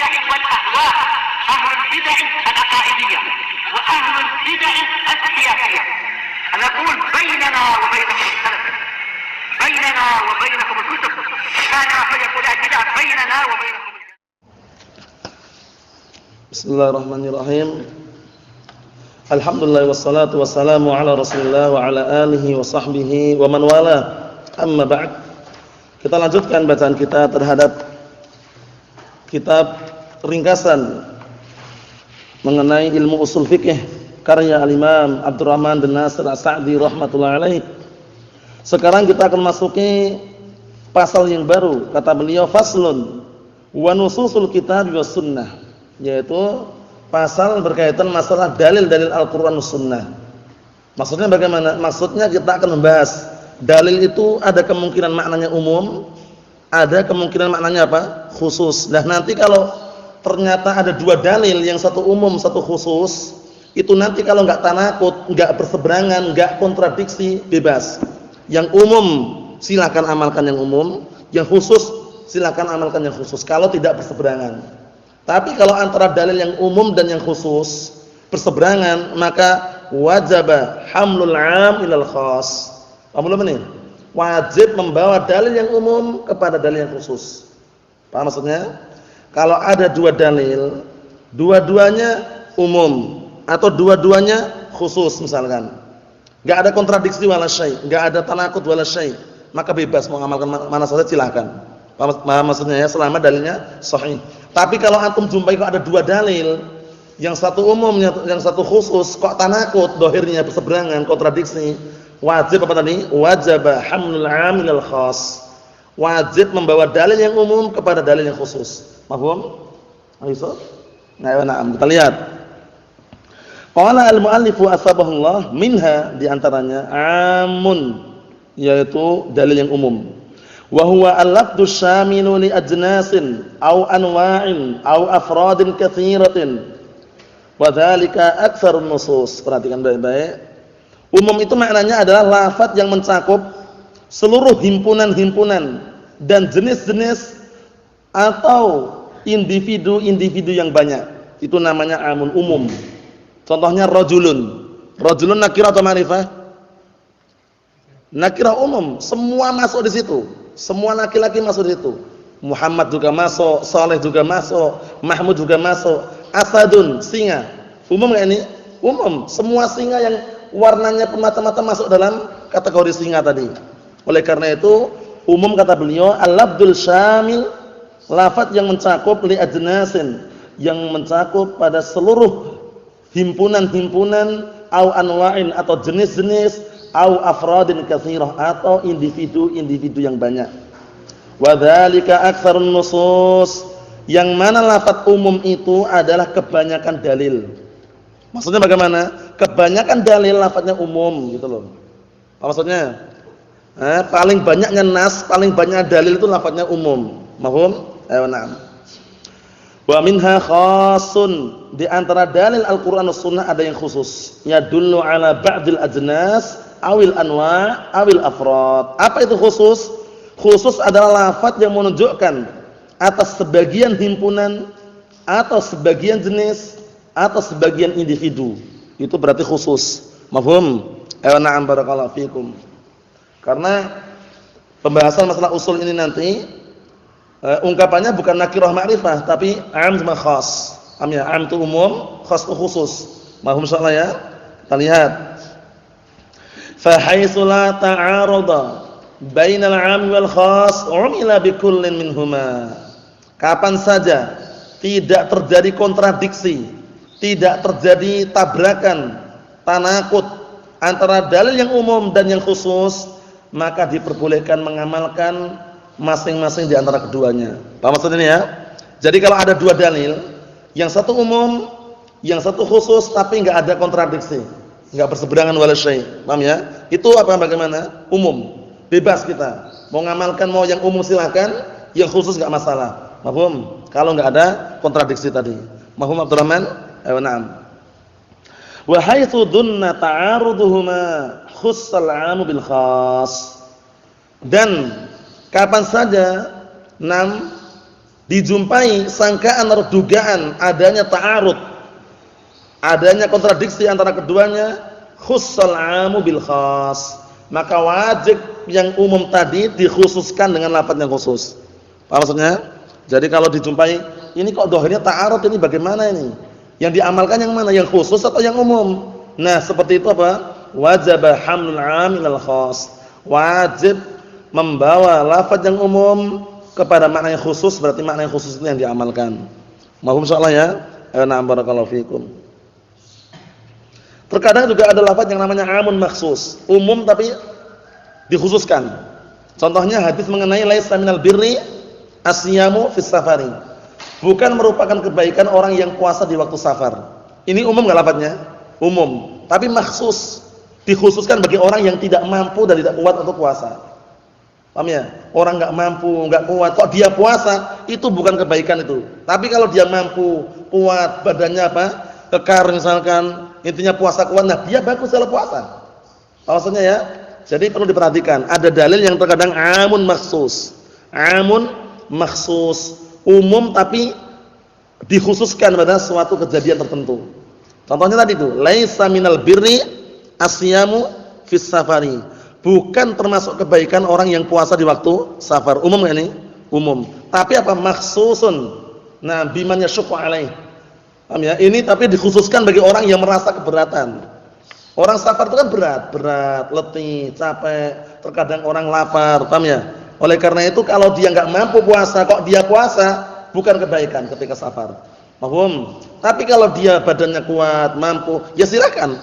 البدع والأهواء، أهل البدع العقائدية وأهل البدع السياسية. أنا أقول بيننا وبينكم السلف، بيننا وبينكم الكتب، كان فيقول البدع بيننا وبينكم. Bismillahirrahmanirrahim. Alhamdulillah wassalatu wassalamu ala Rasulillah wa ala alihi wa sahbihi wa man wala. Amma ba'd. Kita lanjutkan bacaan kita terhadap kitab ringkasan mengenai ilmu usul fikih karya al-Imam Abdurrahman bin Nasir As-Sa'di rahimatullah alaih. Sekarang kita akan masuki pasal yang baru. Kata beliau, faslun wa nususul kitab was sunnah, yaitu pasal berkaitan masalah dalil-dalil Al-Qur'an dan Sunnah. Maksudnya bagaimana? Maksudnya kita akan membahas dalil itu ada kemungkinan maknanya umum, ada kemungkinan maknanya apa? Khusus. Nah, nanti kalau ternyata ada dua dalil, yang satu umum, satu khusus, itu nanti kalau enggak tanakut, enggak berseberangan, enggak kontradiksi, bebas. Yang umum silakan amalkan yang umum, yang khusus silakan amalkan yang khusus kalau tidak berseberangan. Tapi kalau antara dalil yang umum dan yang khusus berseberangan, maka wajaba hamlul 'am ilal khas. Paham belum ini? Wajib membawa dalil yang umum kepada dalil yang khusus. Paham maksudnya? Kalau ada dua dalil, dua-duanya umum atau dua-duanya khusus misalkan, enggak ada kontradiksi wala syai', enggak ada tanakut wala syai', maka bebas mau amalkan mana saja silakan. Paham maksudnya ya, selama dalilnya sahih. Tapi kalau antum jumpai kok ada dua dalil, yang satu umum, yang satu khusus, kok tanakut, dohirnya berseberangan, kontradiksi, wajib apa tadi? Wajib hamlul 'am ilal khas. Wajib membawa dalil yang umum kepada dalil yang khusus. Paham? Ayo. Nah, kita lihat. Qala al-mu'allifu asbahullah minha, di antaranya amun, yaitu dalil yang umum. Wa huwa al-lafdhu syamilu li ajnasin aw anwa'in aw afradin katsiratin. Wa dzalika aktsarun nusus. Perhatikan baik-baik. Umum itu maknanya adalah lafaz yang mencakup seluruh himpunan-himpunan dan jenis-jenis atau individu-individu yang banyak. Itu namanya amun, umum. Contohnya rajulun. Rajulun nakirah atau ma'rifah? Nakirah umum, semua masuk di situ. Semua laki-laki masuk di situ. Muhammad juga masuk, Saleh juga masuk, Mahmud juga masuk. Asadun, singa. Umum enggak ini? Umum. Semua singa yang warnanya bermacam-macam masuk dalam kategori singa tadi. Oleh karena itu, umum kata beliau, al-lafdzul syamil, lafaz yang mencakup li ajnasin, yang mencakup pada seluruh himpunan-himpunan, au anwa'in atau jenis-jenis, au afradin katsirah atau individu-individu yang banyak. Wa dzalika aktsarun nusus, yang mana lafaz umum itu adalah kebanyakan dalil. Maksudnya bagaimana? Kebanyakan dalil lafaznya umum gitu loh. Apa maksudnya? Paling banyaknya nas, paling banyak dalil itu lafaznya umum. Mahum? Ayo na'am. Wa minha khasun, di antara dalil Al-Qur'an dan Sunnah ada yang khusus. Yadullu ala ba'dil ajnas awil anwa' awil afrad. Apa itu khusus? Khusus adalah lafaz yang menunjukkan atas sebagian himpunan atau sebagian jenis atau sebagian individu. Itu berarti khusus. Mafhum? Ayo na'am, barakallahu fikum. Karena pembahasan masalah usul ini nanti ungkapannya bukan nakirah ma'rifah, tapi am sama khas. Am ya, am itu umum, khas itu khusus. Mafhum insyaallah ya? Kita lihat. Fa haitsu la ta'arada bainal 'am wal khas umila bi kullin minhuma. Kapan saja tidak terjadi kontradiksi, tidak terjadi tabrakan, tanakut antara dalil yang umum dan yang khusus, maka diperbolehkan mengamalkan masing-masing di antara keduanya. Paham maksudnya ini ya? Jadi kalau ada dua dalil, yang satu umum, yang satu khusus, tapi enggak ada kontradiksi, enggak berseberangan wala syai'. Paham ya? Itu apa bagaimana? Umum. Bebas kita. Mau ngamalkan mau yang umum silakan, yang khusus enggak masalah. Paham? Kalau enggak ada kontradiksi tadi. Paham Abdurrahman? Ayo na'am. Wa haitsu dunna ta'aruduhuma khussal 'amu bil khas. Dan kapan saja dijumpai sangkaan atau dugaan adanya ta'arud, adanya kontradiksi antara keduanya, khussal 'amu bil khas, maka wajib yang umum tadi dikhususkan dengan lafaz yang khusus. Apa maksudnya? Jadi kalau dijumpai ini kok dhahirnya ta'arud, ini bagaimana ini? Yang diamalkan yang mana? Yang khusus atau yang umum? Nah, seperti itu apa? Wajib hamlul 'am ilal khas. Wajib membawa lafaz yang umum kepada makna yang khusus, berarti makna yang khusus itu yang diamalkan. Mahum insyaallah ya. Na'am barakallahu fikum. Terkadang juga ada lafaz yang namanya 'amun makhsus, umum tapi dikhususkan. Contohnya hadis mengenai laisa minal birri asyamu fis safari. Bukan merupakan kebaikan orang yang puasa di waktu safar. Ini umum enggak lafaznya? Umum, tapi makhsus, dikhususkan bagi orang yang tidak mampu dan tidak kuat untuk puasa. Paham ya? Orang enggak mampu, enggak kuat, kok dia puasa, itu bukan kebaikan itu. Tapi kalau dia mampu, kuat, badannya apa? Kekar misalkan, intinya puasa kuat, nah dia bagus kalau puasa. Maksudnya ya? Jadi perlu diperhatikan, ada dalil yang terkadang amun makhsus. Amun makhsus, umum tapi dikhususkan pada suatu kejadian tertentu. Contohnya tadi itu, laisa minal birri asyamu fis safari. Bukan termasuk kebaikan orang yang puasa di waktu safar. Umum enggak ini? Umum. Tapi apa? Makhsusun. Nah, biman yasyqu alaih. Paham ya? Ini tapi dikhususkan bagi orang yang merasa keberatan. Orang safar itu kan berat, letih, capek, terkadang orang lapar, paham ya? Oleh karena itu kalau dia enggak mampu puasa, kok dia puasa, bukan kebaikan ketika safar. Paham? Tapi kalau dia badannya kuat, mampu, ya silakan.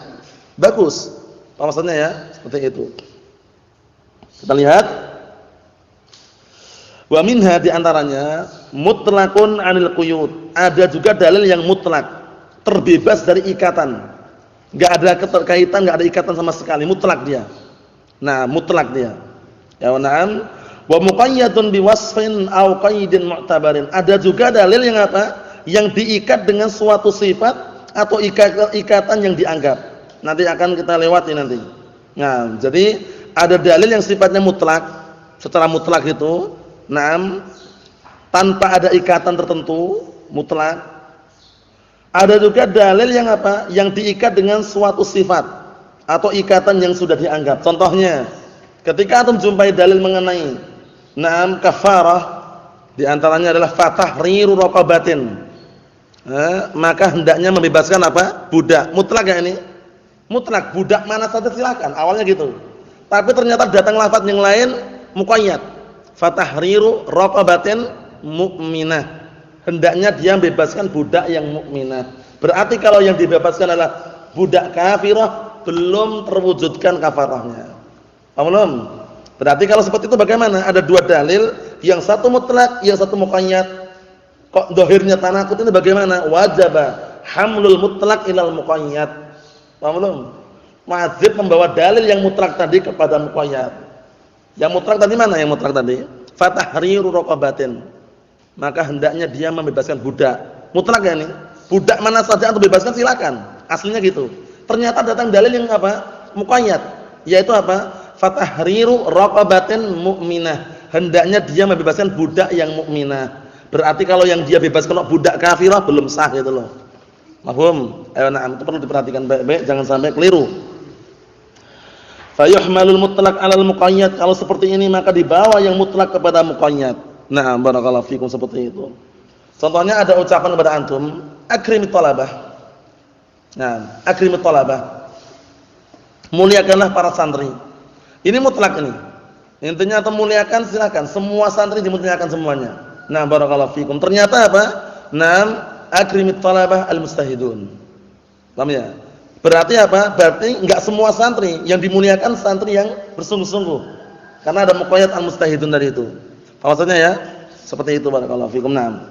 Bagus. Apa maksudnya ya? Seperti itu. Kita lihat. Wa minha di antaranya mutlaqun 'anil quyud. Ada juga dalil yang mutlak, terbebas dari ikatan. Enggak ada keterkaitan, enggak ada ikatan sama sekali, mutlak dia. Nah, mutlak dia. Ya na'am. Wa muqayyadun biwasfin aw qaidin mu'tabarin. Ada juga dalil yang apa? Yang diikat dengan suatu sifat atau ikatan yang dianggap. Nanti akan kita lewati nanti. Nah, jadi ada dalil yang sifatnya mutlak, secara mutlak itu, na'am, tanpa ada ikatan tertentu, mutlak. Ada juga dalil yang apa? Yang diikat dengan suatu sifat atau ikatan yang sudah dianggap. Contohnya, ketika antum jumpai dalil mengenai na'am kafarah, di antaranya adalah fatahriru raqabatin. Maka hendaknya membebaskan apa? Budak. Mutlak ya ini? Mutlak, budak mana saja silakan, awalnya gitu. Tapi ternyata datang lafaz yang lain muqayyad. Fatahriru raqabatin mu'minah. Hendaknya dia membebaskan budak yang mukminah. Berarti kalau yang dibebaskan adalah budak kafirah, belum terwujudkan kafarahnya. Paham belum? Berarti kalau seperti itu bagaimana? Ada dua dalil, yang satu mutlak, yang satu muqayyad. Kok zahirnya tanakut ini bagaimana? Wajaba hamlul mutlak ilal muqayyad. Paham belum? Wajib membawa dalil yang mutlak tadi kepada muqayyad. Yang mutlak tadi mana yang mutlak tadi? Fatahriru raqabatin. Maka hendaknya dia membebaskan budak. Mutlak ya ini? Budak mana saja untuk bebaskan silakan. Aslinya gitu. Ternyata datang dalil yang apa? Muqayyad. Yaitu apa? Fatahriru raqabatin mu'minah. Hendaknya dia membebaskan budak yang mukminah. Berarti kalau yang dia bebaskan budak kafirah belum sah gitu loh. Mafhum? Ayo na'am, itu perlu diperhatikan baik-baik, jangan sampai keliru. Fayuhmalul mutlaq 'alal muqayyad. Kalau seperti ini maka dibawa yang mutlak kepada muqayyad. Na'am, barakallahu fikum, seperti itu. Contohnya ada ucapan kepada antum, akrimit thalabah. Nah, akrimit thalabah. Muliakanlah para santri. Ini mutlak ini. Intinya antum muliakan silakan, semua santri dimuliakan semuanya. Nah, barakallahu fikum. Ternyata apa? Naam, akrimit thalabah almustahidun. Paham ya? Berarti apa? Berarti enggak semua santri yang dimuliakan santri yang bersungguh-sungguh. Karena ada muqayyad almustahidun dari itu. Maksudnya ya? Seperti itu, barakallahu fikum. Naam.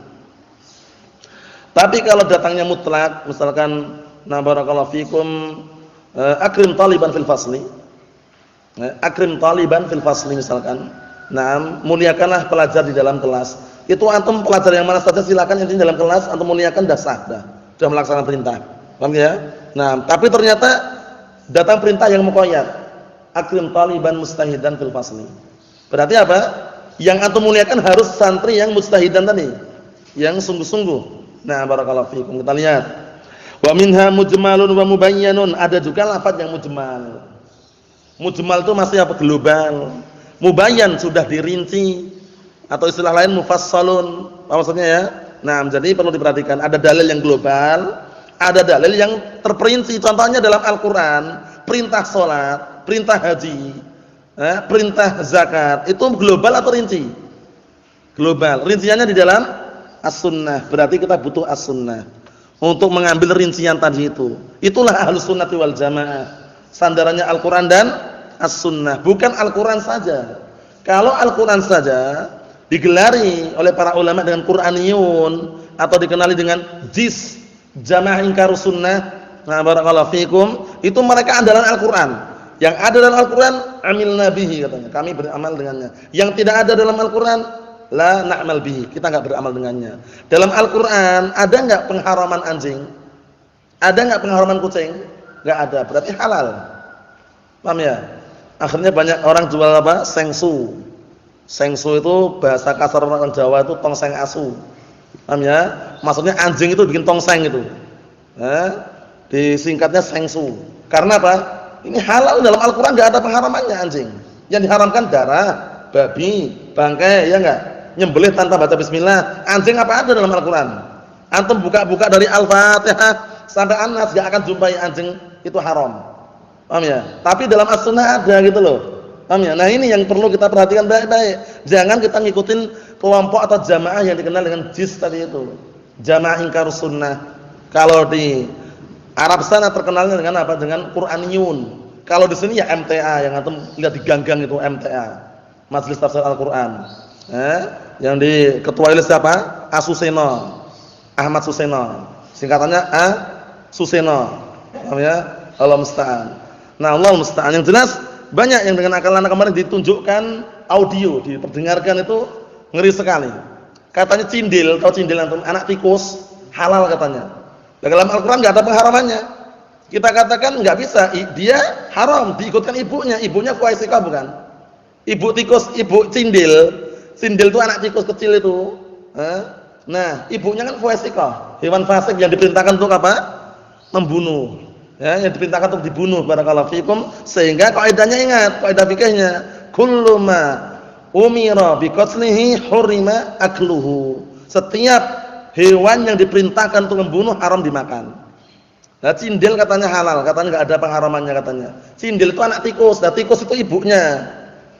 Tapi kalau datangnya mutlak, misalkan na barakallahu fikum akrim taliban fil fasli. Akrim taliban fil fasli misalkan. Naam, muliakanlah pelajar di dalam kelas. Itu antum pelajar yang mana saja silakan, intinya dalam kelas antum muliakan dah sah dah. Sudah melaksanakan perintah. Paham ya? Nah, tapi ternyata datang perintah yang muqayyad. Akrim taliban mustahidan fil fasli. Berarti apa? Yang antum muliakan harus santri yang mustahidan tadi. yang sungguh-sungguh. Nah, barakallahu fikum. Kita lihat. Wa minha mujmalun wa mubayyanun. Ada juga lafaz yang mujmal. Mujmal itu masih apa? Global. Mubayyan sudah dirinci atau istilah lain mufassalun. Apa maksudnya ya? Nah, jadi perlu diperhatikan, ada dalil yang global, ada dalil yang terperinci. Contohnya dalam Al-Qur'an, perintah salat, perintah haji, perintah zakat, itu global atau rinci? Global. Rinciannya di dalam As-Sunnah. Berarti kita butuh As-Sunnah untuk mengambil rincian tadi itu. Itulah Ahlus Sunnah wal Jamaah. Sandarannya Al-Qur'an dan As-Sunnah, bukan Al-Qur'an saja. Kalau Al-Qur'an saja digelari oleh para ulama dengan Qur'aniyun atau dikenali dengan JIS, Jamaah Ingkarus Sunnah. Nah, barakallahu fikum, itu mereka andalan Al-Qur'an. Yang ada dalam Al-Qur'an amilna bihi katanya, kami beramal dengannya. Yang tidak ada dalam Al-Qur'an la na'mal bihi, kita enggak beramal dengannya. Dalam Al-Qur'an ada enggak pengharaman anjing? Ada enggak pengharaman kucing? Enggak ada, berarti halal. Paham ya? Akhirnya banyak orang jual apa? Sengsu. Sengsu itu bahasa kasar orang Jawa itu tongseng asu. Paham ya? Maksudnya anjing itu bikin tongseng itu. Disingkatnya sengsu. Karena apa? Ini halal, dalam Al-Qur'an enggak ada pengharamannya anjing. Yang diharamkan darah, babi, bangkai, ya enggak? Nyembelih tanpa baca bismillah. Anjing apa ada dalam Al-Qur'an? Antum buka-buka dari Al-Fatihah sampai An-Nas enggak akan jumpai anjing itu haram. Paham ya? Tapi dalam As-Sunnah ada gitu loh. Paham ya? Nah, ini yang perlu kita perhatikan baik-baik. Jangan kita ngikutin kelompok atau jamaah yang dikenal dengan JIS tadi itu. Jamaah Ingkarus Sunnah. Kalau di Arab sana terkenalnya dengan apa? Dengan Qur'aniyun. Kalau di sini ya MTA, yang antum lihat di gang-gang itu MTA. Majelis Tafsir Al-Qur'an. Yang diketuai oleh siapa? Asuseno. Ahmad Suseno. Singkatannya A Suseno. Paham ya? Allah musta'an. Nah, Allah musta'an. Yang jelas banyak yang dengan akal anak kemarin ditunjukkan audio, diperdengarkan itu ngeri sekali. Katanya cindil, tahu cindil antum? Anak tikus halal katanya. Dalam Al-Qur'an enggak ada pengharamannya. Kita katakan enggak bisa, dia haram diikutkan ibunya. Ibunya fuaisikah bukan? Ibu tikus, ibu cindil. Cindil itu anak tikus kecil itu. Nah, ibunya kan fuaisikah, hewan fasik yang diperintahkan untuk apa? Membunuh. Ya, yang diperintahkan untuk dibunuh, barakallahu fikum. Sehingga kaidahnya ingat, kaidah fikihnya, kullu ma umira biqatlihi hurima akluhu. Setiap hewan yang diperintahkan untuk membunuh haram dimakan. Nah, cindil katanya halal, katanya enggak ada pengharamannya katanya. Cindil itu anak tikus, nah tikus itu ibunya.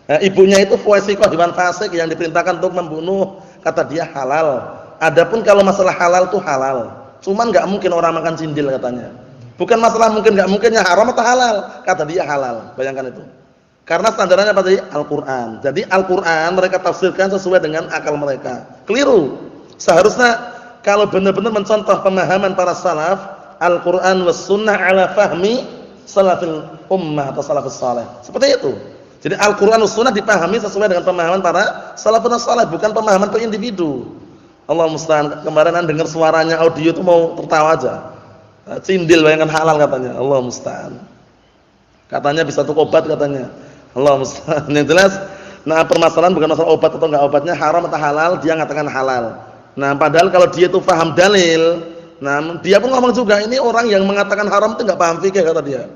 Nah, ibunya itu fuaisikah, hewan fasik yang diperintahkan untuk membunuh, kata dia halal. Adapun kalau masalah halal itu halal. Cuman enggak mungkin orang makan cindil katanya. Bukan masalah mungkin enggak mungkinnya haram atau halal, kata dia halal. Bayangkan itu. Karena standarnya apa tadi? Al-Qur'an. Jadi Al-Qur'an mereka tafsirkan sesuai dengan akal mereka. Keliru. Seharusnya kalau benar-benar mencontoh pemahaman para salaf, Al-Qur'an was sunnah ala fahmi salafil ummah atau salafus salih. Seperti itu. Jadi Al-Qur'an was sunnah dipahami sesuai dengan pemahaman para salafun salih, bukan pemahaman per individu. Allah musta'an. Kemarin Anda dengar suaranya audio itu mau tertawa aja. Cindil bayangkan halal katanya. Allah musta'an. Katanya bisa untuk obat katanya. Allah musta'an. Yang jelas, nah permasalahan bukan masalah obat atau enggak obatnya, haram atau halal, dia mengatakan halal. Nah, padahal kalau dia itu paham dalil, nah dia pun ngomong juga, ini orang yang mengatakan haram itu enggak paham fikih kata dia.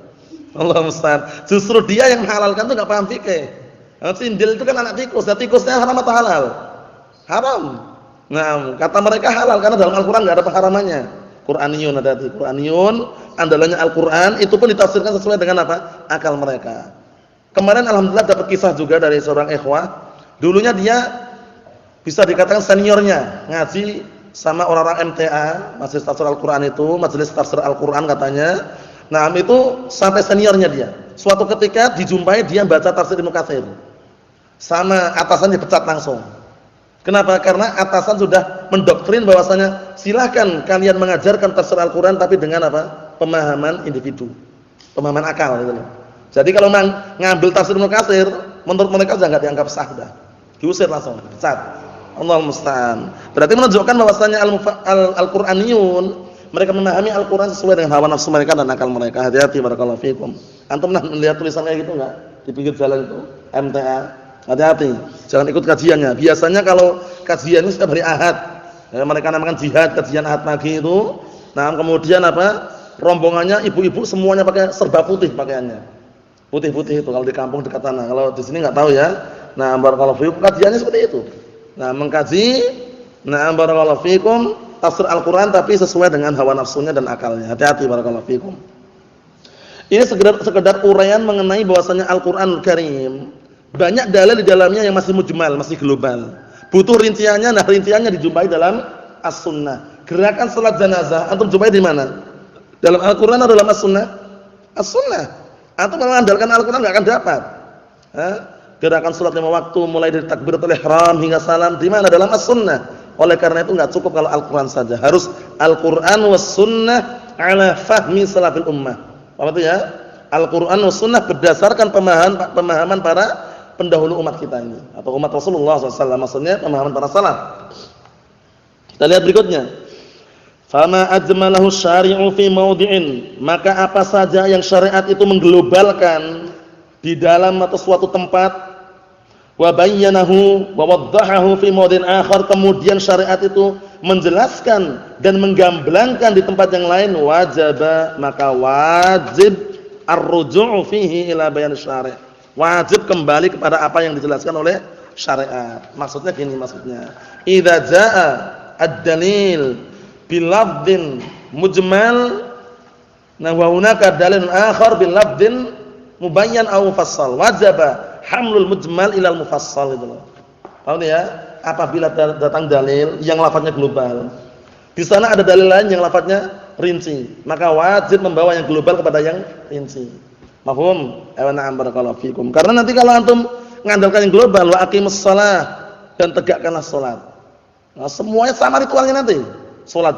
Allah musta'an. Justru dia yang halalkan itu enggak paham fikih. Cindil itu kan anak tikus. Nah, tikusnya haram atau halal? Haram. Nah, kata mereka halal karena dalam Al-Qur'an enggak ada pengharamannya. Qur'aniyun ada di Qur'aniyun, andalannya Al-Qur'an, itu pun ditafsirkan sesuai dengan apa? Akal mereka. Kemarin alhamdulillah dapat kisah juga dari seorang ikhwah. Dulunya dia bisa dikatakan seniornya ngaji sama orang-orang MTA, Majelis Tafsir Al-Qur'an itu, Majelis Tafsir Al-Qur'an katanya. Nah, itu sampai seniornya dia. Suatu ketika dijumpai dia baca tafsir Ibnu Katsir. Sama atasannya dipecat langsung. Kenapa? Karena atasan sudah mendoktrin bahwasanya silakan kalian mengajarkan tafsir Al-Qur'an tapi dengan apa? Pemahaman individu. Pemahaman akal gitu loh. Jadi kalau ngambil tafsir Ibnu Katsir, menurut mereka sudah enggak dianggap sah dah. Diusir langsung, pecat. Allahu musta'an. Berarti menunjukkan bahwasanya Al-Qur'aniyun mereka memahami Al-Qur'an sesuai dengan hawa nafsu mereka dan akal mereka. Hati-hati barakallahu fikum. Antum pernah melihat tulisan kayak gitu enggak? Di pinggir jalan itu, MTA. Hati-hati, jangan ikut kajiannya. Biasanya kalau kajian itu setiap hari Ahad, mereka namakan jihad, kajian ahad pagi itu. Nah, kemudian apa? Rombongannya ibu-ibu semuanya pakai serba putih pakaiannya. Putih-putih itu kalau di kampung dekat sana. Kalau di sini enggak tahu ya. Nah, barakallahu fikum kajiannya seperti itu. Nah, mengkaji barakallahu fikum tafsir Al-Qur'an tapi sesuai dengan hawa nafsunya dan akalnya. Hati-hati barakallahu fikum. Ini sekedar uraian mengenai bahwasanya Al-Qur'anul Karim banyak dalil di dalamnya yang masih mujmal, masih global. Butuh rinciannya, nah rinciannya dijumpai dalam As-Sunnah. Gerakan salat jenazah antum jumpai di mana? Dalam Al-Qur'an atau dalam As-Sunnah? As-Sunnah. Antum mengandalkan Al-Qur'an enggak akan dapat. Gerakan salat 5 waktu mulai dari takbiratul ihram hingga salam di mana? Dalam As-Sunnah. Oleh karena itu enggak cukup kalau Al-Qur'an saja. Harus Al-Qur'an was sunnah ala fahmi salafil ummah. Apa itu ya? Al-Qur'an was sunnah berdasarkan pemahaman para pendahulu umat kita ini atau umat Rasulullah SAW. Maksudnya pemahaman para salaf. Kita lihat berikutnya. Fama ajmalahu syari'u fi mawdi'in, maka apa saja yang syariat itu mengglobalkan di dalam atau suatu tempat, wa bayyanahu wa waddahahu fi mawdi'in akhar, kemudian syariat itu menjelaskan dan menggamblangkan di tempat yang lain, wajaba, maka wajib ar-ruju'u fihi ila bayan syari', wajib kembali kepada apa yang dijelaskan oleh syariat. Maksudnya gini, maksudnya idza jaa ad-dalil bilafdin mujmal, nah wa hunaka dalilun akhar bilafdin mubayyan aw mufassal, wajaba hamlul mujmal ilal mufassal itu loh. Paham ya? Apabila datang dalil yang lafadznya global, di sana ada dalil lain yang lafadznya rinci, maka wajib membawa yang global kepada yang rinci. Mafhum? Na'am barakallahu fikum. Karena nanti kalau antum mengandalkan yang global, wa aqimus shalah, dan tegakkanlah salat. Nah, semuanya sama ritualnya nanti. Salat.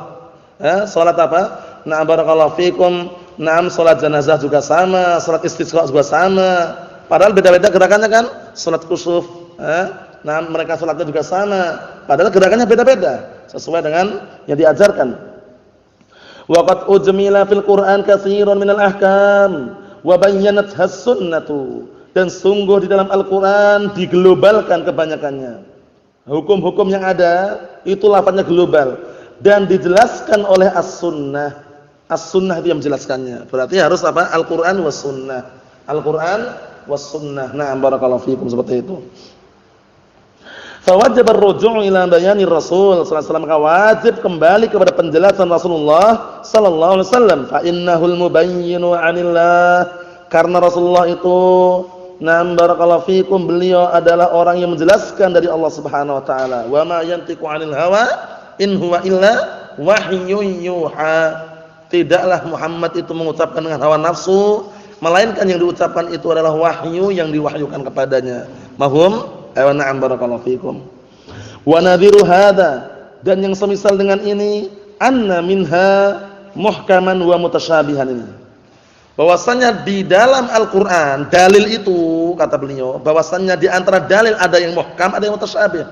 Salat apa? Na'am barakallahu fikum. Na'am salat jenazah juga sama, salat istisqa juga sama. Padahal beda-beda gerakannya kan? Salat kusuf, nah mereka salatnya juga sama. Padahal gerakannya beda-beda sesuai dengan yang diajarkan. Wa qad ujmila fil Qur'an katsiran minal ahkam wa bayyanatha as-sunnatu, dan sungguh di dalam Al-Qur'an diglobalkan kebanyakannya. Hukum-hukum yang ada itu lafadznya global dan dijelaskan oleh As-Sunnah. As-Sunnah dia menjelaskannya. Berarti harus apa? Al-Qur'an was sunnah. Al-Qur'an was sunnah. Nah, barakallahu fikum, seperti itu. Fa wajib ar-ruju' ila bayani Rasul sallallahu alaihi wasallam, maka wajib kembali kepada penjelasan Rasulullah sallallahu alaihi wasallam. Fa innahul mubayyinu 'anillah, karena Rasulullah itu, nah barakallahu fikum, beliau adalah orang yang menjelaskan dari Allah Subhanahu wa taala. Wa ma yantiqu 'anil hawa in huwa illa wahyun yuha. Tidaklah Muhammad itu mengucapkan dengan hawa nafsu, melainkan yang diucapkan itu adalah wahyu yang diwahyukan kepadanya. Mahum? Na'am barakallahu fikum. Wa nadhiru hadza, dan yang semisal dengan ini, anna minha muhkaman wa mutasyabihan ini. Bahwasanya di dalam Al-Qur'an dalil itu, kata beliau, bahwasanya di antara dalil ada yang muhkam, ada yang mutasyabih.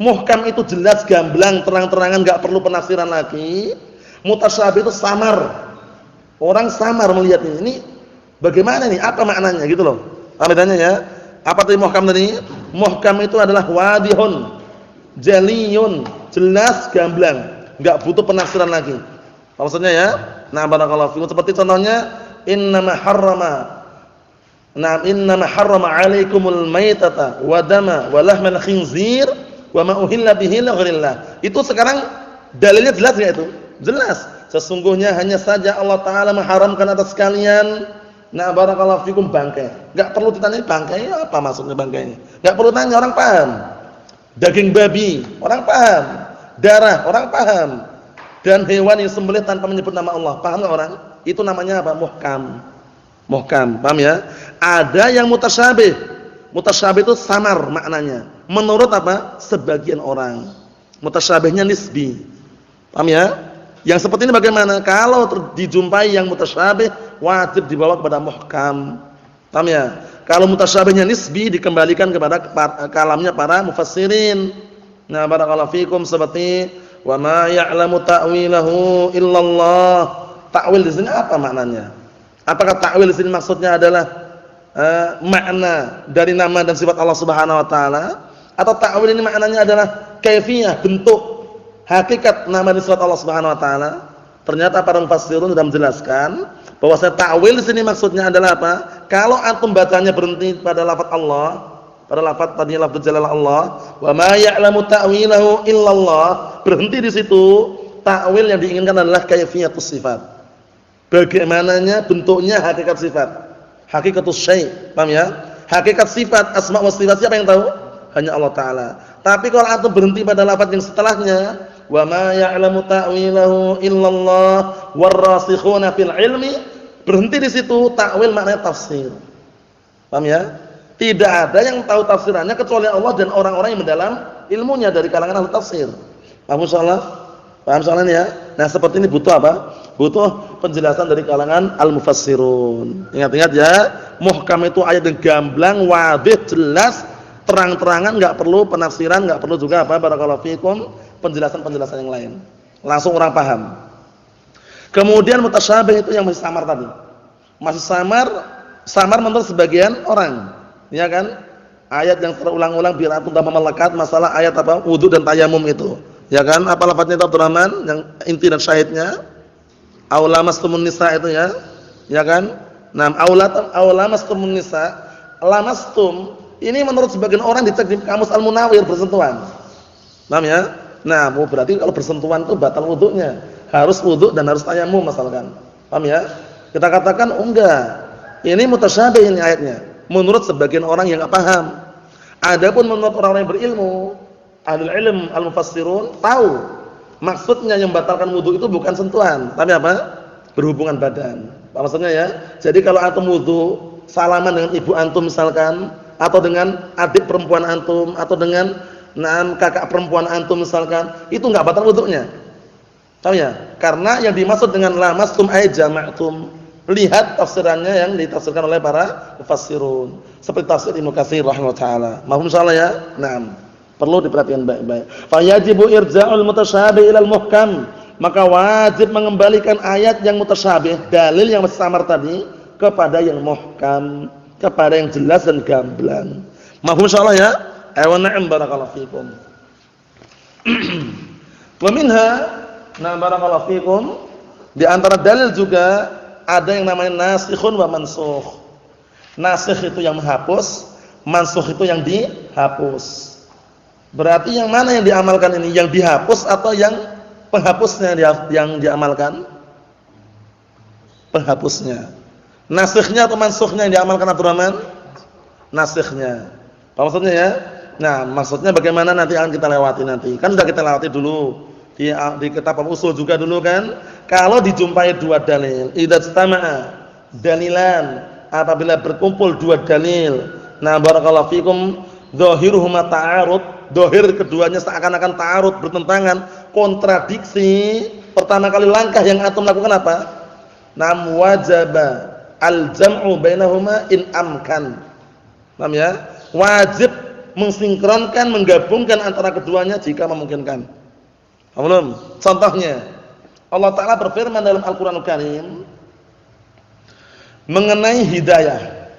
Muhkam itu jelas, gamblang, terang-terangan, enggak perlu penafsiran lagi. Mutasyabih itu samar. Orang samar melihat ini bagaimana nih? Apa maknanya gitu loh. Apa bedanya ya? Apa tadi muhkam tadi? Muhkam itu adalah wadihun, jaliyun, jelas, gamblang, enggak butuh penafsiran lagi. Maksudnya ya? Nah, barakallahu fikum, seperti contohnya innama harrama 'alaikumul maitata wa dama wa lahmal khinzir wa ma uhilla bihi li ghairillah. Itu sekarang dalilnya jelas enggak itu? Jelas. Sesungguhnya hanya saja Allah taala mengharamkan atas kalian, nah barakallahu fikum, bangkai. Enggak perlu ditanya bangkai apa maksudnya bangkainya. Enggak perlu tanya, orang paham. Daging babi, orang paham. Darah, orang paham. Dan hewan yang sembelih tanpa menyebut nama Allah, paham enggak orang? Itu namanya apa? Muhkam. Muhkam, paham ya? Ada yang mutasyabih. Mutasyabih itu samar maknanya. Menurut apa? Sebagian orang. Mutasyabihnya nisbi. Paham ya? Yang seperti ini bagaimana? Kalau dijumpai yang mutasyabih, wajib dibawa kepada muhkam. Paham ya? Kalau mutasyabihnya nisbi, dikembalikan kepada kalamnya para mufassirin. Nah, barakallahu fikum, seperti wa ma ya'lamu ta'wilahu illallah. Ta'wil di sini apa maknanya? Apakah ta'wil di sini maksudnya adalah makna dari nama dan sifat Allah Subhanahu wa taala, atau ta'wil ini maknanya adalah kaifiyah, bentuk? hakikat nama dan sifat Allah Subhanahu wa taala, ternyata para mufassirun sudah menjelaskan bahwa ta'wil di sini maksudnya adalah apa? Kalau antum bacanya berhenti pada lafaz Allah, pada lafaz tadi lafaz jalalah Allah, wa ma ya'lamu ta'wilahu illallah, berhenti di situ. Ta'wil yang diinginkan adalah kaifiyatus sifat. Bagaimananya bentuknya hakikat sifat. Hakikatus syai', paham ya? Hakikat sifat, asma wa sifat siapa yang tahu? Hanya Allah taala. Tapi kalau antum berhenti pada lafaz yang setelahnya, wa ma ya'lamu ta'wilahu illallah warrasikhuna fil ilmi, berhenti di situ, ta'wil maknanya tafsir. Paham ya? Tidak ada yang tahu tafsirannya kecuali Allah dan orang-orang yang mendalam ilmunya dari kalangan ahli tafsir. Paham insyaallah? Paham soalnya ya? Nah, seperti ini butuh apa? Butuh penjelasan dari kalangan al-mufassirun. Ingat-ingat ya, muhkam itu ayat yang gamblang, wadih, jelas, terang-terangan, enggak perlu penafsiran, enggak perlu juga apa? Barakallahu fikum, penjelasan-penjelasan yang lain. Langsung orang paham. Kemudian mutasyabih itu yang masih samar tadi. Masih samar menurut sebagian orang. Ya kan? Ayat yang terulang-ulang biar antum tambah melekat masalah ayat apa? Wudu dan tayamum itu. Ya kan? Apa lafadznya itu Abdurrahman yang inti dan syahidnya? Aulamastumun nisa itu ya. Ya kan? Nah, aulamastumun nisa, lamastum ini menurut sebagian orang dicek di Kamus Al-Munawwir bersentuhan. Paham ya? Nah, berarti kalau bersentuhan itu batal wudunya. Harus wudu dan harus tayamum misalkan. Paham ya? Kita katakan enggak. Ini mutasyabih ini ayatnya. Menurut sebagian orang yang enggak paham. Adapun menurut orang-orang yang berilmu, ahlul ilm al-mufassirun tahu maksudnya yang membatalkan wudu itu bukan sentuhan, tapi apa? Berhubungan badan. Apa maksudnya ya? Jadi kalau antum wudu, salaman dengan ibu antum misalkan, atau dengan adik perempuan antum, atau dengan kakak perempuan antum misalkan, itu enggak batal wudunya. Tahu ya? Karena yang dimaksud dengan lamastum ay jama'tum. Lihat tafsirannya yang ditafsirkan oleh para mufassirun. Seperti tafsir Ibnu Katsir rahimahullah taala. Mahum insyaallah ya? Naam. Perlu diperhatikan baik-baik. Fa yajibu irja'ul mutasyabih ilal muhkam. Maka wajib mengembalikan ayat yang mutasyabih, dalil yang samar tadi kepada yang muhkam, kepada yang jelas dan gamblang. Mahum insyaallah ya? Wa na'am barakallahu fikum. Wa minha na barakallahu fikum, di antara dalil juga ada yang namanya nasikhun wa mansukh. Nasikh itu yang menghapus, mansukh itu yang dihapus. Berarti yang mana yang diamalkan ini? Yang dihapus atau yang penghapusnya yang diamalkan? Penghapusnya. Nasikhnya atau mansukhnya yang diamalkan Abdurrahman? Nasikhnya. Apa maksudnya ya? Nah, maksudnya bagaimana nanti akan kita lewati nanti. Kan sudah kita lewati dulu. Di kitab usul juga dulu kan, kalau dijumpai dua dalil, idza istama'a dalilan, apabila berkumpul dua dalil, nah barakallahu fikum, zahiruhuma ta'arud, zahir keduanya seakan-akan ta'arud, bertentangan, kontradiksi, pertama kali langkah yang antum lakukan apa? Nam wajaba al-jam'u bainahuma in amkan. Paham ya? Wajib mensinkronkan, menggabungkan antara keduanya jika memungkinkan. Belum. Contohnya, Allah Ta'ala berfirman dalam Al-Quranul Karim mengenai hidayah.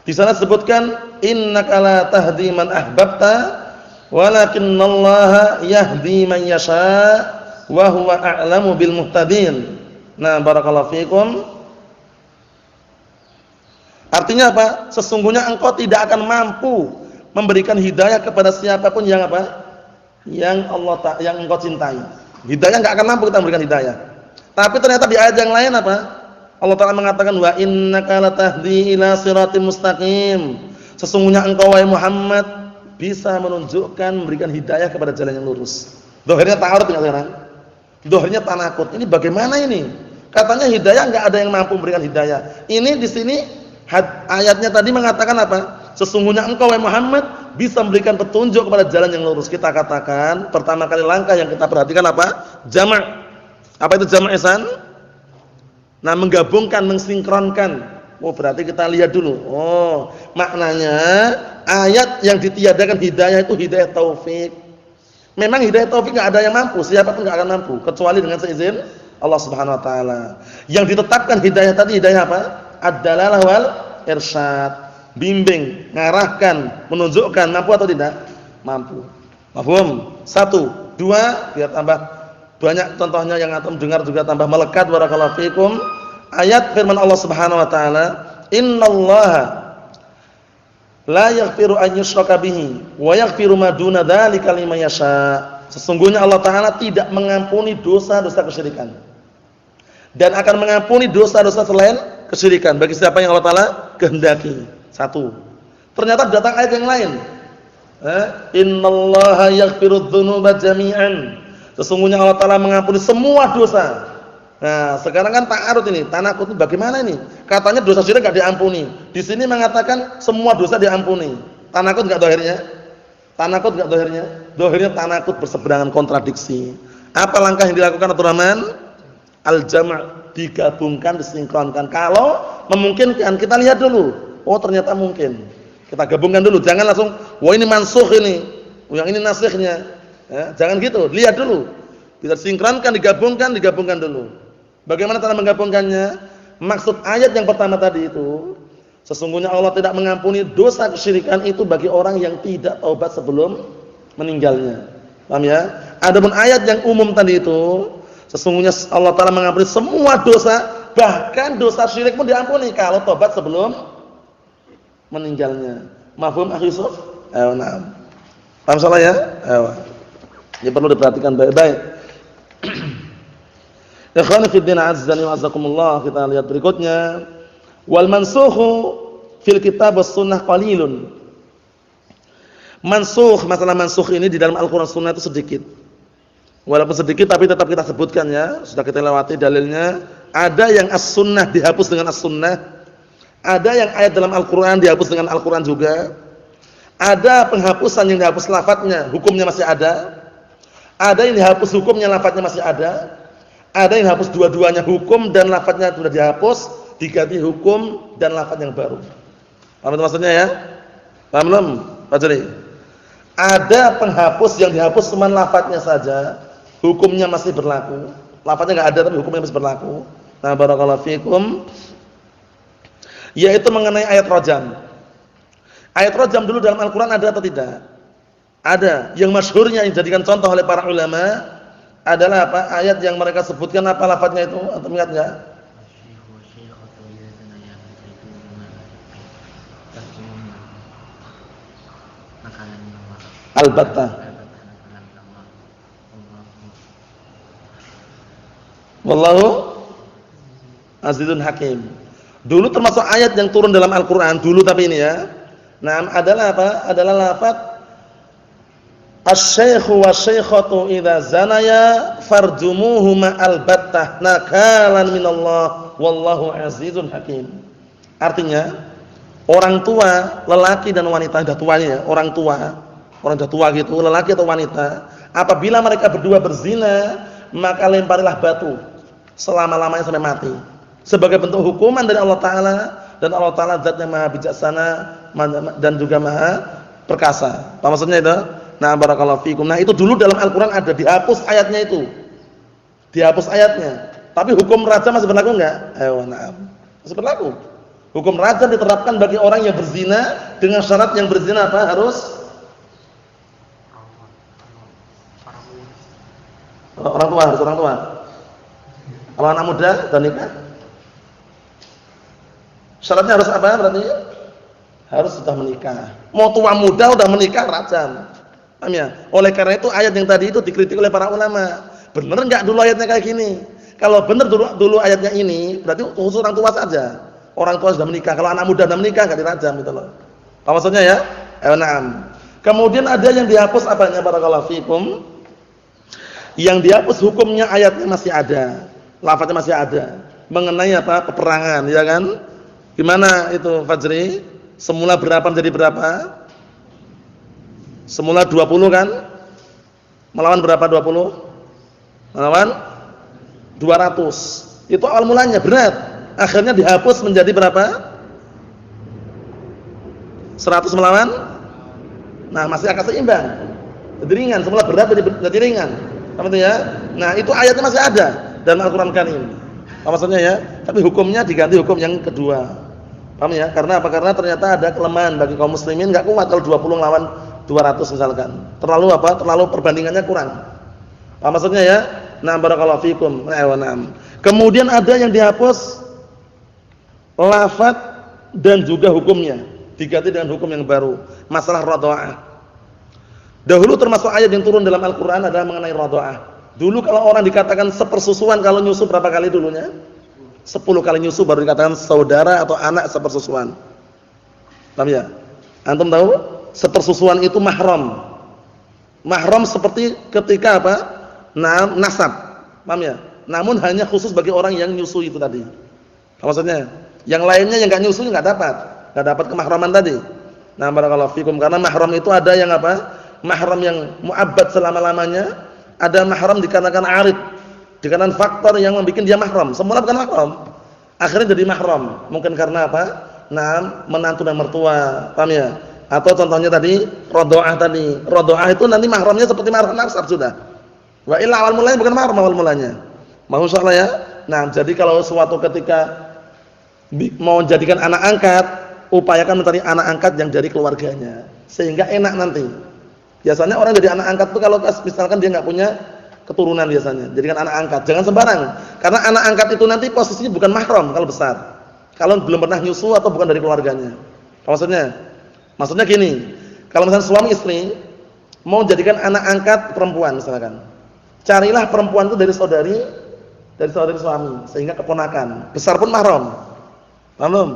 Di sana sebutkan, innaka la tahdi man ahbabta, walakinallaha yahdi man yasha, wa huwa a'lamu bil muhtadin. Nah, barakallahu fikum. Artinya apa? Sesungguhnya engkau tidak akan mampu memberikan hidayah kepada siapapun yang apa? Yang engkau cintai. Hidayah enggak akan mampu kita memberikan hidayah. Tapi ternyata di ayat yang lain apa? Allah Ta'ala mengatakan wa innaka latahdi ila siratim mustaqim. Sesungguhnya engkau wahai Muhammad bisa menunjukkan memberikan hidayah kepada jalan yang lurus. Zahirnya ta'arud enggak sekarang? Zahirnya tanakut. Ini bagaimana ini? Katanya hidayah enggak ada yang mampu memberikan hidayah. Ini di sini ayatnya tadi mengatakan apa? Sesungguhnya engkau wahai Muhammad bisa memberikan petunjuk kepada jalan yang lurus. Kita katakan pertama kali langkah yang kita perhatikan apa? Jama'. Apa itu jama' ihsan? Nah, menggabungkan, mensinkronkan. Oh, berarti kita lihat dulu. Oh, maknanya ayat yang ditiadakan hidayah itu hidayah taufik. Memang hidayah taufik enggak ada yang mampu, siapa pun enggak akan mampu kecuali dengan seizin Allah Subhanahu wa taala. Yang ditetapkan hidayah tadi hidayah apa? Ad-dalalah wal irsyad. Bimbing, ngarahkan, menunjukkan, mampu atau tidak? Mampu. Mafhum? Satu, dua, biar tambah banyak contohnya yang antum dengar juga tambah melekat barakallahu fikum. Ayat firman Allah Subhanahu wa taala, "Innallaha la yaghfiru an yushraka bihi wa yaghfiru ma duna dzalika liman yasha." Sesungguhnya Allah taala tidak mengampuni dosa-dosa kesyirikan dan akan mengampuni dosa-dosa selain kesyirikan bagi siapa yang Allah taala kehendaki. Satu. Ternyata datang ayat yang lain. Innallaha yaghfiru dzunuba jami'an. Sesungguhnya Allah taala mengampuni semua dosa. Nah, sekarang kan ta'arud ini, tanakut ini bagaimana ini? Katanya dosa syirik enggak diampuni. Di sini mengatakan semua dosa diampuni. Tanakut enggak zahirnya? Tanakut enggak zahirnya? Zahirnya tanakut berseberangan, kontradiksi. Apa langkah yang dilakukan Abdurrahman? Al-jam', digabungkan, disinkronkan. Kalau memungkinkan kita lihat dulu. Oh, ternyata mungkin. Kita gabungkan dulu, jangan langsung wah ini mansukh ini, yang ini nasikhnya. Ya, jangan gitu, lihat dulu. Bisa sinkronkan, digabungkan dulu. Bagaimana cara menggabungkannya? Maksud ayat yang pertama tadi itu, sesungguhnya Allah tidak mengampuni dosa kesyirikan itu bagi orang yang tidak taubat sebelum meninggalnya. Paham ya? Adapun ayat yang umum tadi itu, sesungguhnya Allah Taala mengampuni semua dosa, bahkan dosa syirik pun diampuni kalau taubat sebelum meninggalnya. Mafhum akhi Yusuf? Na'am. Paham salah ya? Ini perlu diperhatikan baik-baik. Ikhwani fi din azzani wa azzakumullah, kita lihat berikutnya. Wal mansukhu fil kitab was sunnah qalilun. Mansukh, masalah mansukh ini di dalam Al-Qur'an Sunnah itu sedikit. Walaupun sedikit tapi tetap kita sebutkan ya, sudah kita lewati dalilnya. Ada yang as-sunnah dihapus dengan as-sunnah. Ada yang ayat dalam Al-Quran dihapus dengan Al-Quran juga. Ada penghapusan yang dihapus lafadznya, hukumnya masih ada. Ada yang dihapus hukumnya, lafadznya masih ada. Ada yang dihapus dua-duanya, hukum dan lafadznya sudah dihapus, diganti hukum dan lafadz yang baru. Paham itu maksudnya ya? Paham belum? Pak Jari? Ada penghapus yang dihapus cuma lafadznya saja, hukumnya masih berlaku. Lafadznya enggak ada tapi hukumnya masih berlaku. Nah, barakallahu fikum. Yaitu mengenai ayat rajam. Ayat rajam dulu dalam Al-Quran ada atau tidak? Ada. Yang masyhurnya yang dijadikan contoh oleh para ulama adalah apa? Ayat yang mereka sebutkan apa lafadznya itu? Atau ingat enggak? Al-battah. Wallahu azizun hakim. Dulu termasuk ayat yang turun dalam Al-Quran dulu tapi ini ya. Nah, adalah apa? Adalah lafaz asy-syaikhu wasy-syaikhatu idza zanaya farjumuhuma al-battah nakalan minallah wallahu azizun hakim. Artinya orang tua, lelaki dan wanita sudah tuanya ya, orang sudah tua gitu, lelaki atau wanita, apabila mereka berdua berzina, maka lemparilah batu selama-lamanya sampai mati. Sebagai bentuk hukuman dari Allah Ta'ala, dan Allah Ta'ala zat yang maha bijaksana dan juga maha perkasa. Apa maksudnya itu? Nah, barakallahu fikum. Nah, itu dulu dalam Al-Quran ada, dihapus ayatnya itu. Dihapus ayatnya. Tapi hukum rajam masih berlaku enggak? Na'am. Masih berlaku. Hukum rajam diterapkan bagi orang yang berzina dengan syarat yang berzina apa? Harus orang tua, harus orang tua. Kalau anak muda dan nikah, syaratnya harus apa berarti? Harus sudah menikah. Mau tua muda sudah menikah rajam. Paham ya? Oleh karena itu ayat yang tadi itu dikritik oleh para ulama. Benar enggak dulu ayatnya kayak gini? Kalau benar dulu ayatnya ini, berarti khusus orang tua saja. Orang tua sudah menikah. Kalau anak muda sudah menikah enggak dirajam gitu loh. Apa maksudnya ya? Na'am. Kemudian ada yang dihapus apanya barakallahu fikum? Yang dihapus hukumnya ayatnya masih ada. Lafadznya masih ada. Mengenai apa? Peperangan, ya kan? Gimana itu Fajri? Semula berapa menjadi berapa? Semula 20 kan? Melawan berapa 20? Melawan 200. Itu awal mulanya berat. Akhirnya dihapus menjadi berapa? 100 melawan? Nah, masih agak seimbang. Jadi ringan, semula berat jadi ringan. Paham itu ya? Nah, itu ayatnya masih ada dalam Al-Qur'an Karim. Apa maksudnya ya? Tapi hukumnya diganti hukum yang kedua. Paham ya? Karena apa? Karena ternyata ada kelemahan bagi kaum muslimin enggak kuat kalau 20 lawan 200 misalkan. Terlalu apa? Terlalu perbandingannya kurang. Apa maksudnya ya? Nah, barakallahu fikum. Na'am. Kemudian ada yang dihapus lafaz dan juga hukumnya, diganti dengan hukum yang baru. Masalah radha'ah. Dahulu termasuk ayat yang turun dalam Al-Qur'an adalah mengenai radha'ah. Dulu kalau orang dikatakan sepersusuan, kalau nyusu berapa kali dulunya? 10 kali nyusu baru dikatakan saudara atau anak sepersusuan. Paham ya? Antum tahu? Sepersusuan itu mahram. Mahram seperti ketika apa? Nasab. Paham ya? Namun hanya khusus bagi orang yang nyusu itu tadi. Apa maksudnya? Yang lainnya yang enggak nyusu enggak dapat kemahraman tadi. Nah, barakallahu fikum, karena mahram itu ada yang apa? Mahram yang muabbad selama-lamanya, ada mahram dikarenakan arid, dikarenakan faktor yang membuat dia mahram. Semula bukan mahram. Akhirnya jadi mahram. Mungkin karena apa? Nah, menantu dan mertua. Paham ya? Atau contohnya tadi radha'ah tadi. Radha'ah itu nanti mahramnya seperti mahram nasab sudah. Wa illa awal mulanya bukan mahram awal mulanya. Masyaallah ya. Nah, jadi kalau suatu ketika mau jadikan anak angkat, upayakan mencari anak angkat yang dari keluarganya sehingga enak nanti. Biasanya orang jadi anak angkat itu kalau misalkan dia enggak punya keturunan biasanya, jadikan anak angkat. Jangan sembarang. Karena anak angkat itu nanti posisinya bukan mahram kalau besar. Kalau belum pernah nyusu atau bukan dari keluarganya. Apa maksudnya? Maksudnya gini, kalau misalnya suami istri mau jadikan anak angkat perempuan misalkan. Carilah perempuan itu dari saudari suami sehingga keponakan. Besar pun mahram. Paham belum?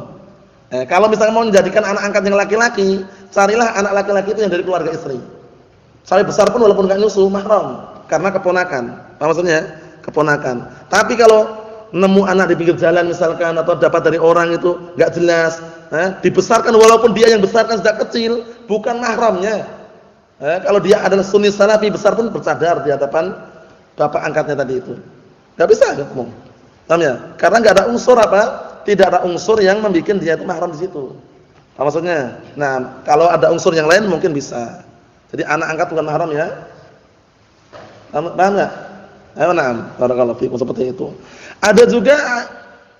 Kalau misalnya mau menjadikan anak angkat yang laki-laki, carilah anak laki-laki itu yang dari keluarga istri. Sampai besar pun walaupun enggak nyusu mahram karena keponakan. Apa maksudnya? Keponakan. Tapi kalau nemu anak di pinggir jalan misalkan atau dapat dari orang itu enggak jelas, dibesarkan walaupun dia yang besarkan sejak kecil, bukan mahramnya. Kalau dia adalah sunni salafi besar pun bercadar di hadapan bapak angkatnya tadi itu. Enggak bisa ngomong. Paham ya? Karena enggak ada unsur apa? Tidak ada unsur yang membuat dia itu mahram di situ. Apa maksudnya? Nah, kalau ada unsur yang lain mungkin bisa. Jadi anak angkat bukan mahram ya. Paham enggak? Ayo na'am, barakallahu fikum seperti itu. Ada juga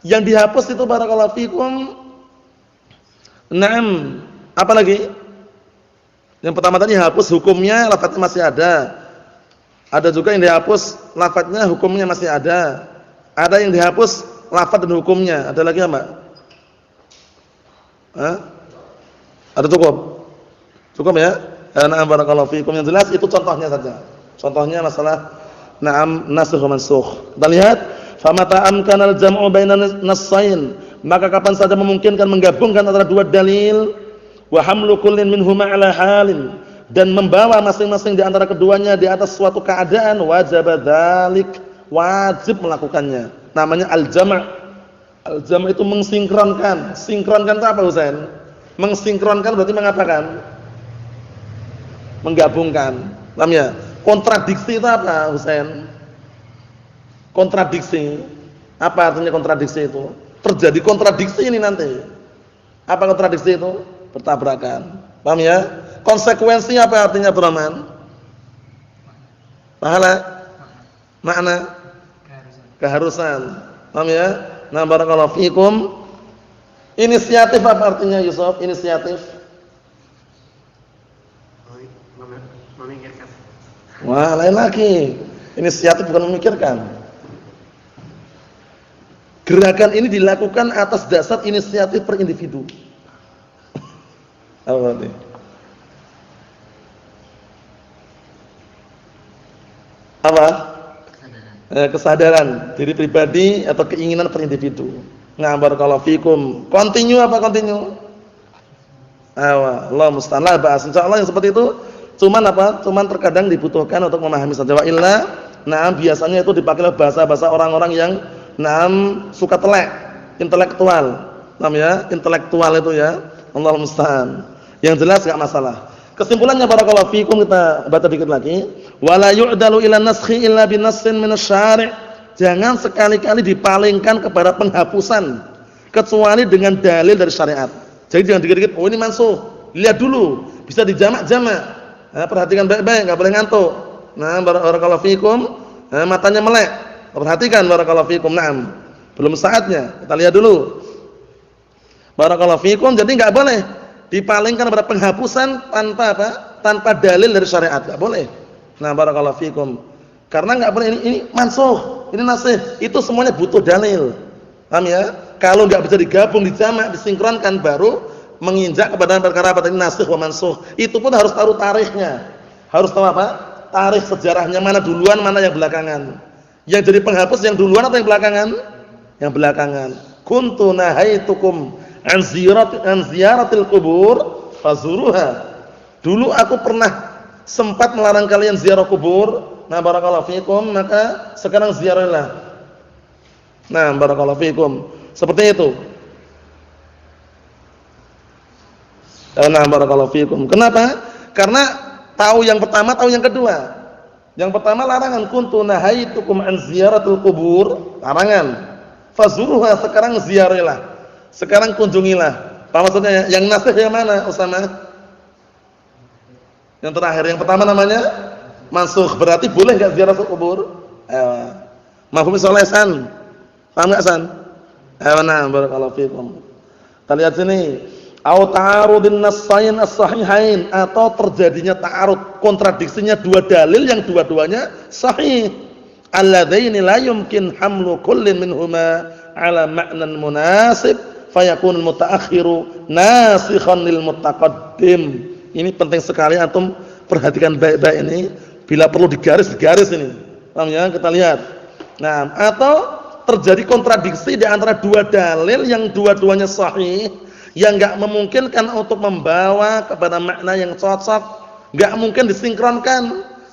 yang dihapus itu barakallahu fikum. Na'am, apa lagi? Yang pertama tadi hapus hukumnya, lafadznya masih ada. Ada juga yang dihapus lafadznya, hukumnya masih ada. Ada yang dihapus lafadz dan hukumnya. Ada lagi apa? Ada cukup? Cukup ya? Na'am barakallahu fikum. Yang jelas itu contohnya saja. Contohnya masalah na'am nasikh wa mansukh. Kita lihat, famata amkana al-jam'u bainan nassain. Maka kapan saja memungkinkan menggabungkan antara dua dalil, wa hamlu kullin minhuma 'ala halin, dan membawa masing-masing di antara keduanya di atas suatu keadaan, wajib dzalik, wajib melakukannya. Namanya al-jam'. Al-jam' itu mensinkronkan. Sinkronkan itu apa, Husain? Mensinkronkan berarti mengapakan? Menggabungkan. Paham ya? Kontradiksi itu apa, Husain? Kontradiksi. Apa artinya kontradiksi itu? Terjadi kontradiksi ini nanti. Apa kontradiksi itu? Bertabrakan. Paham ya? Konsekuensinya apa artinya, Abdurrahman? Pahala? Makna? Keharusan. Paham ya? Nah, barakallahu fikum. Inisiatif apa artinya, Yusuf? Inisiatif. Memikirkan. Wah, lain lagi. Inisiatif bukan memikirkan. Gerakan ini dilakukan atas dasar inisiatif per individu. Apa berarti? Apa? Kesadaran diri pribadi atau keinginan per individu. Nah, barakallahu fikum. Continue apa continue? Allah musta'an. La ba'as. Insyaallah yang seperti itu cuman apa? Cuman terkadang dibutuhkan untuk memahami saja. Wa illa, nah biasanya itu dipakai bahasa-bahasa orang-orang yang suka telek, intelektual. Paham ya? Intelektual itu ya. Allahu musta'an. Yang jelas enggak masalah. Kesimpulannya barakallahu fikum, kita baca dikit lagi. Wala yu'dalu ila naskhi illa binassin minasyari'. Jangan sekali-kali dipalingkan kepada penghapusan kecuali dengan dalil dari syariat. Jadi jangan dikit-dikit, oh ini mansuh. Lihat dulu, bisa dijamak-jamak. Nah, perhatikan baik-baik, enggak boleh ngantuk. Nah, barakallahu fikum, matanya melek. Perhatikan barakallahu fikum. Naam. Belum saatnya. Kita lihat dulu. Barakallahu fikum, jadi enggak boleh dipalingkan pada penghapusan tanpa apa? tanpa dalil dari syariat, enggak boleh. Nah, barakallahu fikum. Karena enggak boleh ini mansukh, ini nasikh. Itu semuanya butuh dalil. Paham ya? Kalau enggak bisa digabung, dijamak, disinkronkan baru menginjak kepada perkara apa tadi nasikh wa mansukh. Itu pun harus tahu tarikhnya. Harus tahu apa? Tarikh sejarahnya, mana duluan, mana yang belakangan. Yang jadi penghapus yang duluan atau yang belakangan? Yang belakangan. Kuntu nahaitukum an ziyaratil qubur fazuruha. Dulu aku pernah sempat melarang kalian ziarah kubur. Nah, barakallahu fikum, maka sekarang ziarahilah. Nah, barakallahu fikum. Seperti itu. Nah, barakallahu fikum. Kenapa? Karena tahu yang pertama, tahu yang kedua. Yang pertama larangan, kuntu nahaitukum an ziyaratil qubur, larangan. Fazuruha, sekarang ziarahilah. Sekarang kunjungilah. Apa maksudnya? Yang nasikh yang mana, Usama? Yang terakhir, yang pertama namanya mansukh. Berarti boleh enggak ziarah kubur? Mafhum saleh San? Paham enggak San? Nah, barakallahu fikum. Kita lihat sini. Au ta'arudin nassain as-sahihain, atau terjadinya ta'arud, kontradiksinya dua dalil yang dua-duanya sahih. Alladzaini la yumkin hamlu kullin minhuma ala ma'nan munasib fayakunul mutaakhiru nasikhan lil mutaqaddim. Ini penting sekali antum perhatikan baik-baik ini, bila perlu digaris ini. Paham ya? Kita lihat. Nah, atau terjadi kontradiksi di antara dua dalil yang dua-duanya sahih, yang enggak memungkinkan untuk membawa kepada makna yang cocok, enggak mungkin disinkronkan,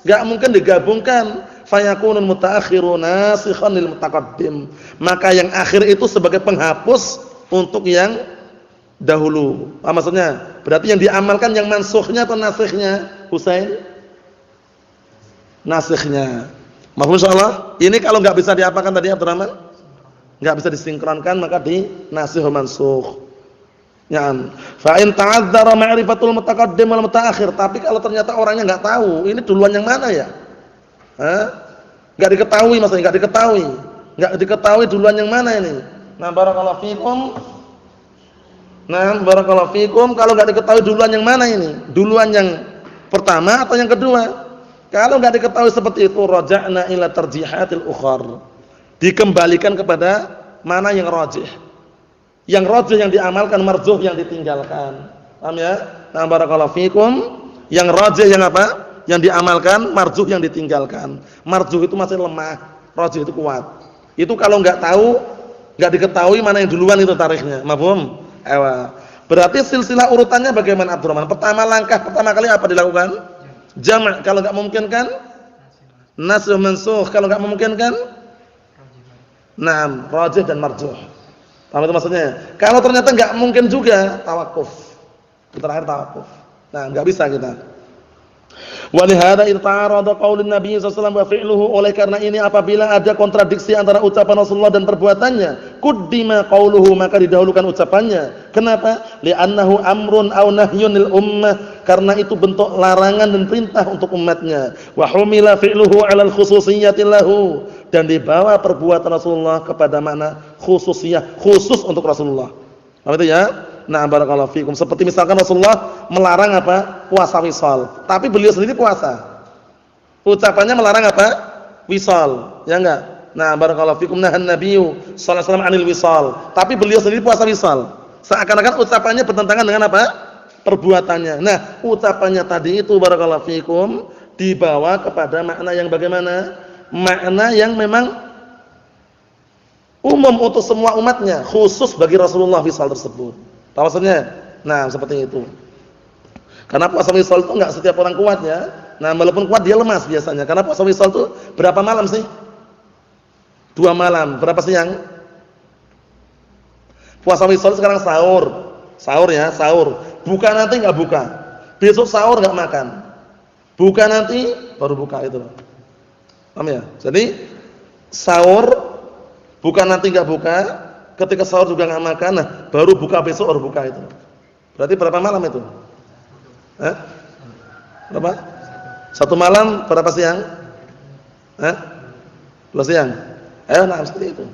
enggak mungkin digabungkan. Fayakunul mutaakhiru nasikhan lil mutaqaddim. Maka yang akhir itu sebagai penghapus untuk yang dahulu. Apa maksudnya? Berarti yang diamalkan yang mansukhnya atau nasikhnya? Husain? Nasikhnya. Mafhum insyaallah? Ini kalau enggak bisa diapakan tadi Abdurrahman? Enggak bisa disinkronkan, maka di nasikh mansukh. Yan. Fa in ta'adzara ma'rifatul mutaqaddim wal mutaakhir. Tapi kalau ternyata orangnya enggak tahu, ini duluan yang mana ya? Enggak diketahui maksudnya, enggak diketahui duluan yang mana ini. Nah, barakallahu fikum. Kalau enggak diketahui duluan yang mana ini? Duluan yang pertama atau yang kedua? Kalau enggak diketahui seperti itu, raja'na ila tarjihatil ukhar. Dikembalikan kepada mana yang rajih. Yang rajih yang diamalkan, marjuh yang ditinggalkan. Paham ya? Nah, barakallahu fikum. Yang rajih yang apa? Yang diamalkan, marjuh yang ditinggalkan. Marjuh itu masih lemah, rajih itu kuat. Itu kalau enggak tahu, enggak diketahui mana yang duluan itu tarikhnya. Mafhum? Berarti silsilah urutannya bagaimana Abdurrahman? Langkah pertama kali apa dilakukan? Jama'. Kalau enggak memungkinkan, nasikh mansukh. Kalau enggak memungkinkan, naam, rajih dan marjuh. Paham itu maksudnya? Kalau ternyata enggak mungkin juga, tawakuf. Terakhir tawakuf. Nah, enggak bisa kita. Wa li hadza ta'arada qaulun Nabi sallallahu alaihi wasallam wa fi'luhu, oleh karena ini apabila ada kontradiksi antara ucapan Rasulullah dan perbuatannya, quddima qauluhu, maka didahulukan ucapannya. Kenapa? Li'annahu amrun aw nahyun lil ummah, karena itu bentuk larangan dan perintah untuk umatnya. Wa humila fi'luhu 'ala al-khususiyyati lahu, dan dibawa perbuatan Rasulullah kepada makna khususiyah, khusus untuk Rasulullah. Apa itu ya? Nah, barakallahu fikum. Seperti misalkan Rasulullah melarang apa? Puasa wisal. Tapi beliau sendiri puasa. Ucapannya melarang apa? Wisal. Ya enggak? Nah, barakallahu fikum, nahan nabiyyu sallallahu alaihi wasallam 'anil wisal. Tapi beliau sendiri puasa wisal. Seakan-akan ucapannya bertentangan dengan apa? Perbuatannya. Nah, ucapannya tadi itu barakallahu fikum dibawa kepada makna yang bagaimana? Makna yang memang umum untuk semua umatnya, khusus bagi Rasulullah wisal tersebut. Tahu maksudnya? Nah, seperti itu. Karena puasa wisal itu enggak setiap orang kuat ya. Nah, walaupun kuat dia lemas biasanya. Karena puasa wisal itu berapa malam sih? 2 malam. Berapa siang? Puasa wisal sekarang sahur. Sahur ya, sahur. Buka nanti enggak buka. Besok sahur enggak makan. Buka nanti baru buka itu. Paham ya? Jadi sahur, buka nanti enggak buka. Ketika sahur juga enggak makan, nah baru buka besok baru buka itu. Berarti berapa malam itu? Berapa? 1 malam berapa siang? 2 siang. Nah seperti itu.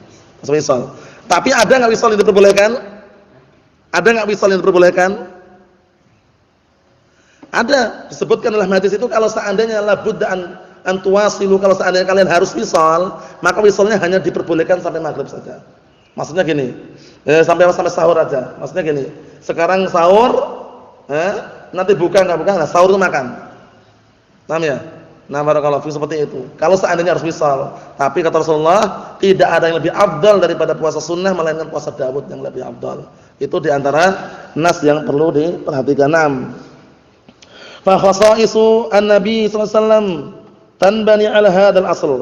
Wisal. Tapi ada enggak wisal yang diperbolehkan? Ada enggak wisal yang diperbolehkan? Ada disebutkan dalam hadis itu kalau seandainya la budda an tuwasilu, kalau seandainya kalian harus wisal, maka wisalnya hanya diperbolehkan sampai maghrib saja. Maksudnya gini, sampai sahur aja. Maksudnya gini, sekarang sahur, nanti buka enggak buka, nah sahur itu makan. Paham ya? Nah, barakallahu fiikum seperti itu. Kalau seandainya harus wisal, tapi kata Rasulullah, tidak ada yang lebih afdal daripada puasa sunnah melainkan puasa Daud yang lebih afdal. Itu di antara nas yang perlu diperhatikan. Fa khasaisu an-nabi sallallahu alaihi wasallam tanbani ala hadzal asl.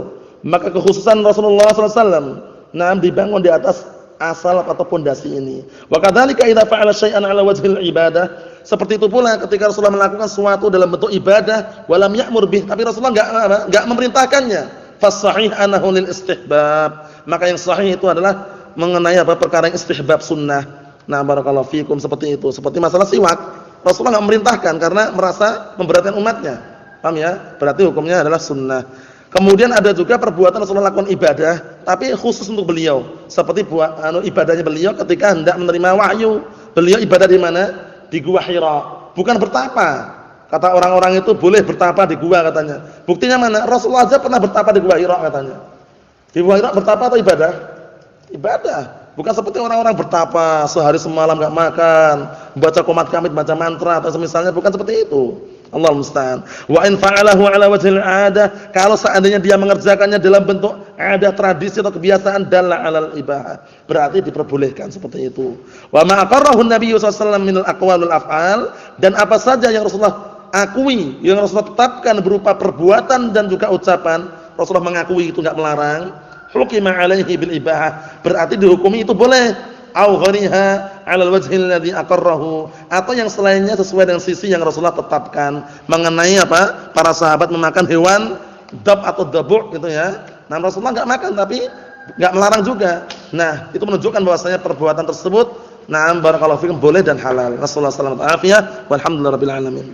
Maka kekhususan Rasulullah sallallahu alaihi wasallam dibangun di atas asal atau pondasi ini. Wa kadzalika idza fa'ala syai'an 'ala wajhil ibadah, seperti itu pula ketika Rasulullah melakukan sesuatu dalam bentuk ibadah walam ya'mur bih, tapi Rasulullah enggak memerintahkannya, fas sahih annahu lil istihbab, maka yang sahih itu adalah mengenai perkara yang istihbab sunnah. Nah, barakallahu fikum seperti itu. Seperti masalah siwak, Rasulullah enggak memerintahkan karena merasa memberatkan umatnya. Paham ya? Berarti hukumnya adalah sunnah. Kemudian ada juga perbuatan Rasulullah lakukan ibadah tapi khusus untuk beliau. Seperti ibadahnya beliau ketika hendak menerima wahyu. Beliau ibadah di mana? Di Gua Hira. Bukan bertapa. Kata orang-orang itu boleh bertapa di gua katanya. Buktinya mana? Rasulullah aja pernah bertapa di Gua Hira katanya. Di Gua Hira bertapa atau ibadah? Ibadah. Bukan seperti orang-orang bertapa sehari semalam enggak makan, baca qomat kamit, baca mantra atau semisalnya, bukan seperti itu. Allah musta'an. Wa in fa'alahu 'ala wajhil 'adah, kalau seandainya dia mengerjakannya dalam bentuk ada tradisi atau kebiasaan dalla 'alal ibahah, berarti diperbolehkan seperti itu. Wa ma aqarrahu an-nabiy sallallahu alaihi wasallam minal aqwal wal af'al, dan apa saja yang Rasulullah akui, yang Rasulullah tetapkan berupa perbuatan dan juga ucapan, Rasulullah mengakui itu enggak melarang, hukima 'alaihi bil ibahah, berarti dihukumi itu boleh. Au ghariha 'ala al-wajhi alladhi aqarrahu, atau yang selainnya sesuai dengan sisi yang Rasulullah tetapkan mengenai apa? Para sahabat memakan hewan dab atau dabu' gitu ya. Nah, Rasulullah enggak makan tapi enggak melarang juga. Nah, itu menunjukkan bahwasanya perbuatan tersebut barakallahu fikum boleh dan halal. Rasulullah sallallahu alaihi wasallam walhamdulillahirabbil alamin.